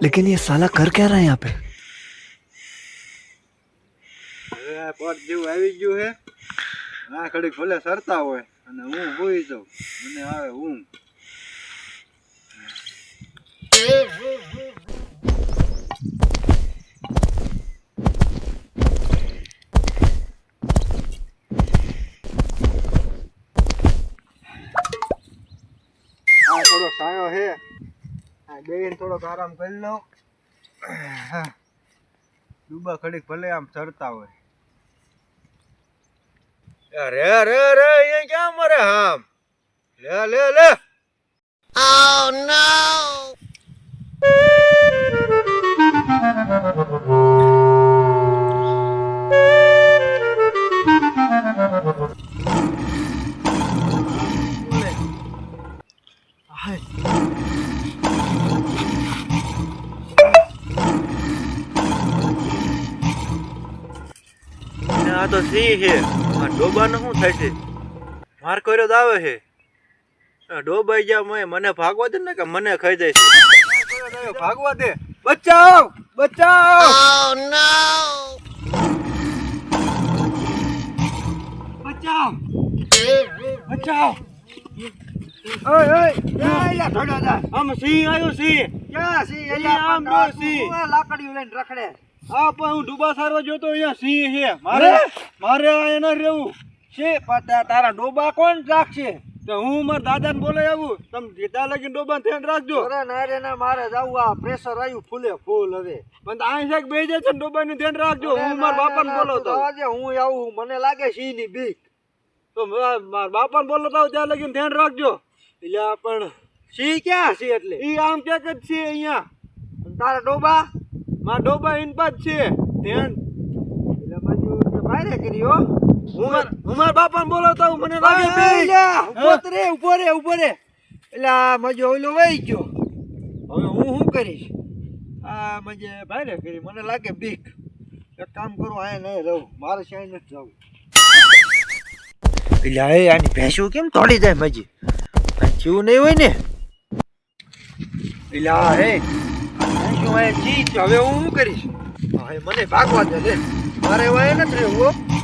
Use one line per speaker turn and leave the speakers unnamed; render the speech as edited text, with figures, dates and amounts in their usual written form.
लेकिन ये साला कर क्या रहा है यहाँ पे?
પટ જેવું આવી ગયું હે આ ઘડીક ભલે સરતા હોય અને હું હોઈ જાઉં મને આવે ઊંઘ આ થોડો સાયો હે આ બેન થોડોક આરામ કરી લો ડૂબા ઘડીક ભલે આમ ચડતા હોય અરે અરે અરે અહીંયા ક્યાં મરે આમ લે લે લે
Oh no!
આ તો સિંહ છે આ ડોબાનો શું થાય છે માર કર્યો જ આવે છે ડોબાઈ જા મને ભાગવા દે ને કે મને ખાઈ જાય છે ભાગવા દે બચાવ બચાવ
Oh no!
બચાવ બચાવ ઓય ઓય યા થોડો જા આમ સિંહ આવ્યો સિંહ ક્યાં સિંહ અહીંયા આમ જો સિંહ લાકડીઓ લઈને રખડે આ પણ હું ડૂબા સારવા જોતો અહીંયા સિંહ છે મારે એના રહેવું છે પતા તારા ડોબા કોણ રાખશે તો હું મારા દાદાને બોલાય આવું તમે જીતા લગીને ડોબા ધ્યાન રાખજો અરે ના રે ના મારે જાવું આ પ્રેશર આવ્યું ફૂલે ફૂલ હવે પણ આ છે બે જાય છે ડોબાનું ધ્યાન રાખજો હું મારા બાપાને બોલાવતો આજે હું આવું મને લાગે સિંહ ની બીક તો મારા બાપાને બોલાવતો ત્યાં લગીને ધ્યાન રાખજો એટલે પણ સિંહ ક્યાં છે એટલે ઈ આમ ક્યાંક જ છે અહીંયા તારા ડોબા મારા ડોબા ઇન પાસ છે ધ્યાન એટલે બાજુ ભારે કર્યો હું મારા બાપાને બોલાવતો મને લાગે ઉભો રે એટલે મજો ઓલો વહી ગયો હવે હું શું કરીશ આ મજે ભારે કરી મને લાગે બીક એક કામ કરું આ નહીં રહું મારે ક્યાંય નથી જવું એટલે આની ભેંસું કેમ તોડી જાય મજી જીવું નહીં હોય ને એટલે હે ભેંસું જીત હવે હું શું કરીશ હવે મને ભાગવા દે મારે વાય નથી રહેવું